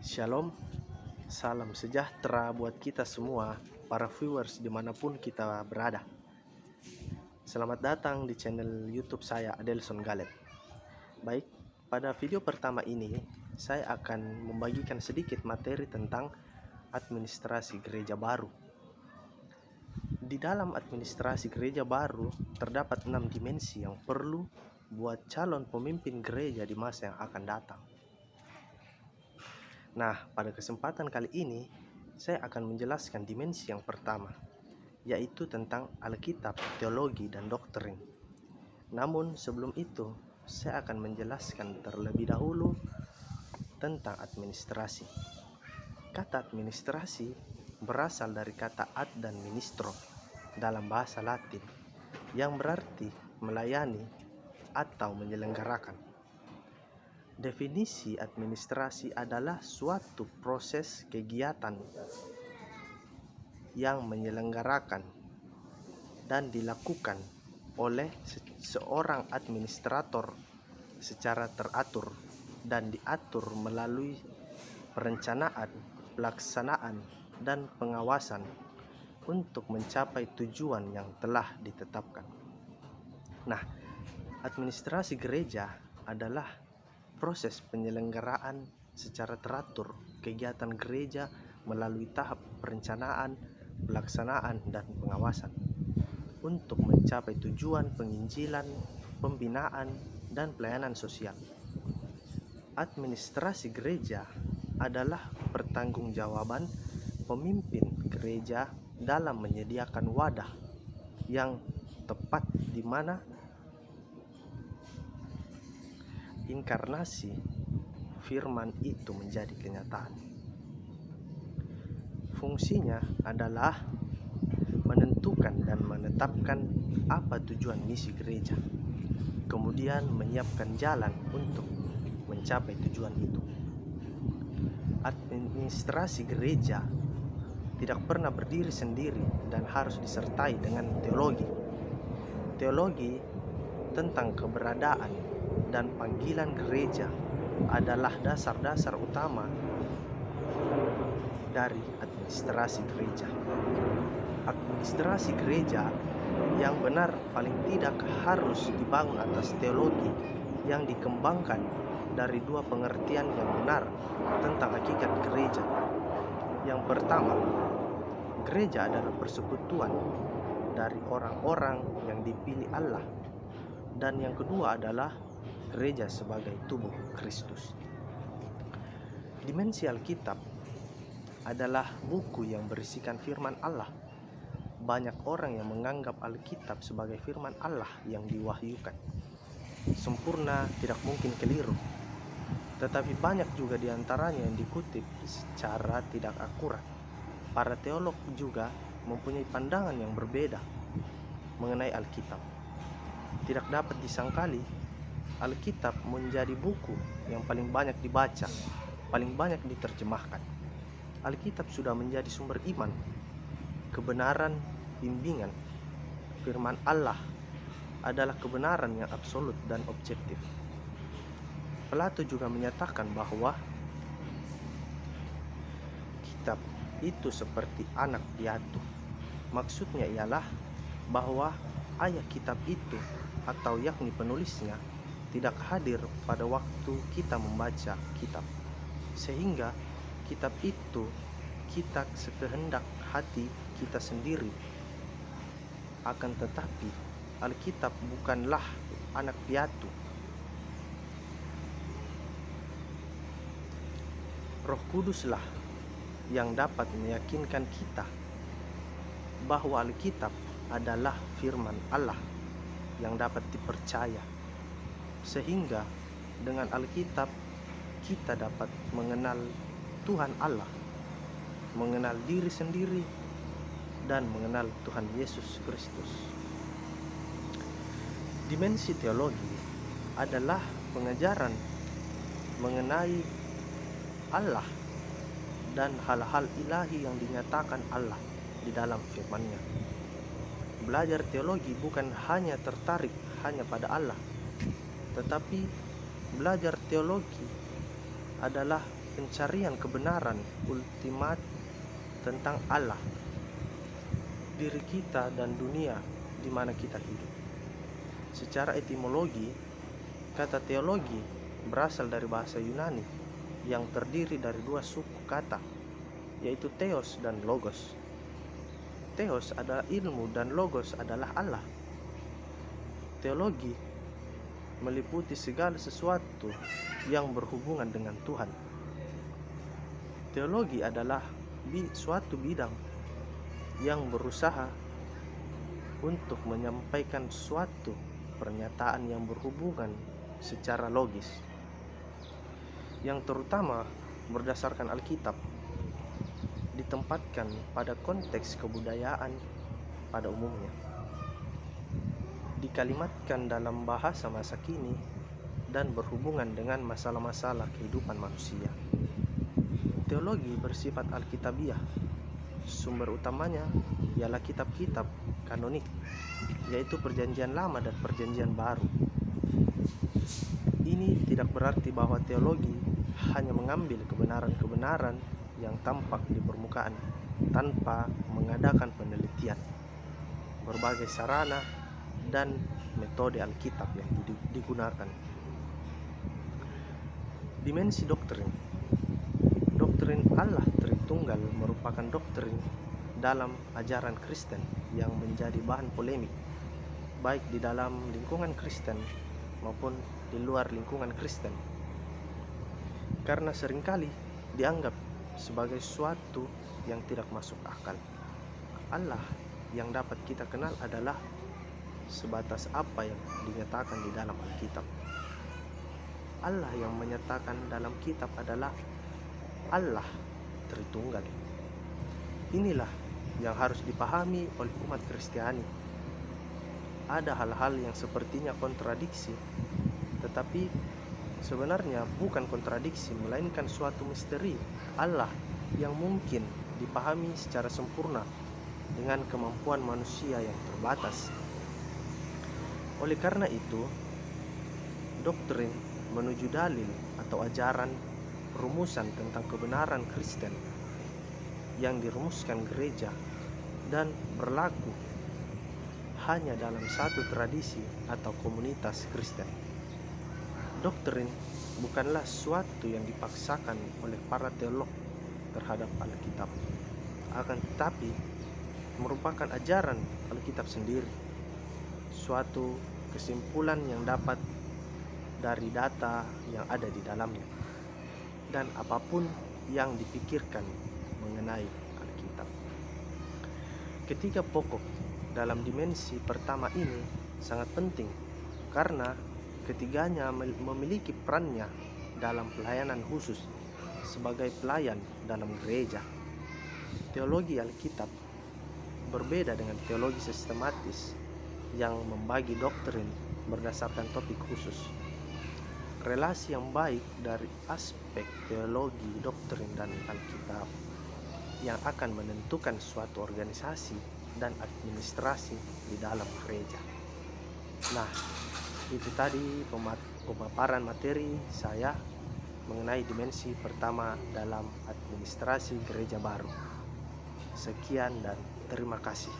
Shalom, salam sejahtera buat kita semua, para viewers dimanapun kita berada. Selamat datang di channel YouTube saya, Adelson Galet. Baik, pada video pertama ini, saya akan membagikan sedikit materi tentang administrasi gereja baru. Di dalam administrasi gereja baru, terdapat 6 dimensi yang perlu buat calon pemimpin gereja di masa yang akan datang. Nah, pada kesempatan kali ini, saya akan menjelaskan dimensi yang pertama, yaitu tentang Alkitab, teologi, dan doktrin. Namun, sebelum itu, saya akan menjelaskan terlebih dahulu tentang administrasi. Kata administrasi berasal dari kata ad dan ministro dalam bahasa Latin, yang berarti melayani atau menyelenggarakan. Definisi administrasi adalah suatu proses kegiatan yang menyelenggarakan dan dilakukan oleh seorang administrator secara teratur dan diatur melalui perencanaan, pelaksanaan, dan pengawasan untuk mencapai tujuan yang telah ditetapkan. Nah, administrasi gereja adalah proses penyelenggaraan secara teratur kegiatan gereja melalui tahap perencanaan, pelaksanaan, dan pengawasan untuk mencapai tujuan penginjilan, pembinaan, dan pelayanan sosial. Administrasi gereja adalah pertanggungjawaban pemimpin gereja dalam menyediakan wadah yang tepat di mana inkarnasi firman itu menjadi kenyataan. Fungsinya adalah menentukan dan menetapkan apa tujuan misi gereja, kemudian menyiapkan jalan untuk mencapai tujuan itu. Administrasi gereja tidak pernah berdiri sendiri dan harus disertai dengan teologi. Teologi tentang keberadaan dan panggilan gereja adalah dasar-dasar utama dari administrasi gereja. Administrasi gereja yang benar paling tidak harus dibangun atas teologi yang dikembangkan dari dua pengertian yang benar tentang hakikat gereja. Yang pertama, gereja adalah persekutuan dari orang-orang yang dipilih Allah, dan yang kedua adalah gereja sebagai tubuh Kristus. Dimensi Alkitab adalah buku yang berisikan firman Allah. Banyak orang yang menganggap Alkitab sebagai firman Allah yang diwahyukan. Sempurna, tidak mungkin keliru. Tetapi banyak juga diantaranya yang dikutip secara tidak akurat. Para teolog juga mempunyai pandangan yang berbeda mengenai Alkitab. Tidak dapat disangkali Alkitab menjadi buku yang paling banyak dibaca, paling banyak diterjemahkan. Alkitab sudah menjadi sumber iman, kebenaran, bimbingan. Firman Allah adalah kebenaran yang absolut dan objektif. Plato juga menyatakan bahwa kitab itu seperti anak piatu. Maksudnya ialah bahwa ayah kitab itu atau yakni penulisnya tidak hadir pada waktu kita membaca kitab, sehingga kitab itu kita sekehendak hati kita sendiri. Akan tetapi Alkitab bukanlah anak piatu. Roh Kuduslah yang dapat meyakinkan kita bahwa Alkitab adalah firman Allah yang dapat dipercaya, sehingga dengan Alkitab kita dapat mengenal Tuhan Allah, mengenal diri sendiri, dan mengenal Tuhan Yesus Kristus. Dimensi teologi adalah pengajaran mengenai Allah dan hal-hal ilahi yang dinyatakan Allah di dalam firman-Nya. Belajar teologi bukan hanya tertarik hanya pada Allah, tetapi belajar teologi adalah pencarian kebenaran ultimat tentang Allah, diri kita, dan dunia di mana kita hidup. Secara etimologi, kata teologi berasal dari bahasa Yunani yang terdiri dari dua suku kata, yaitu theos dan logos. Theos adalah ilmu dan logos adalah Allah. Teologi meliputi segala sesuatu yang berhubungan dengan Tuhan. Teologi adalah suatu bidang yang berusaha untuk menyampaikan suatu pernyataan yang berhubungan secara logis, yang terutama berdasarkan Alkitab, ditempatkan pada konteks kebudayaan pada umumnya, dikalimatkan dalam bahasa masa kini, dan berhubungan dengan masalah-masalah kehidupan manusia. Teologi bersifat alkitabiah. Sumber utamanya ialah kitab-kitab kanonik, yaitu Perjanjian Lama dan Perjanjian Baru. Ini tidak berarti bahwa teologi hanya mengambil kebenaran-kebenaran yang tampak di permukaan tanpa mengadakan penelitian. Berbagai sarana dan metode Alkitab yang digunakan. Dimensi doktrin. Doktrin Allah Tritunggal merupakan doktrin dalam ajaran Kristen yang menjadi bahan polemik, baik di dalam lingkungan Kristen maupun di luar lingkungan Kristen, karena seringkali dianggap sebagai suatu yang tidak masuk akal. Allah yang dapat kita kenal adalah sebatas apa yang dinyatakan di dalam Alkitab. Allah yang menyatakan dalam kitab adalah Allah Tritunggal. Inilah yang harus dipahami oleh umat Kristiani. Ada hal-hal yang sepertinya kontradiksi, tetapi sebenarnya bukan kontradiksi, melainkan suatu misteri Allah yang mungkin dipahami secara sempurna dengan kemampuan manusia yang terbatas. Oleh karena itu, doktrin menuju dalil atau ajaran rumusan tentang kebenaran Kristen yang dirumuskan gereja dan berlaku hanya dalam satu tradisi atau komunitas Kristen. Doktrin bukanlah suatu yang dipaksakan oleh para teolog terhadap Alkitab, akan tetapi merupakan ajaran Alkitab sendiri, suatu kesimpulan yang dapat dari data yang ada di dalamnya, dan apapun yang dipikirkan mengenai Alkitab. Ketiga pokok dalam dimensi pertama ini sangat penting, karena ketiganya memiliki perannya dalam pelayanan khusus sebagai pelayan dalam gereja. Teologi Alkitab berbeda dengan teologi sistematis yang membagi doktrin berdasarkan topik khusus. Relasi yang baik dari aspek teologi, doktrin, dan Alkitab yang akan menentukan suatu organisasi dan administrasi di dalam gereja. Nah, itu tadi pemaparan materi saya mengenai dimensi pertama dalam administrasi gereja baru. Sekian dan terima kasih.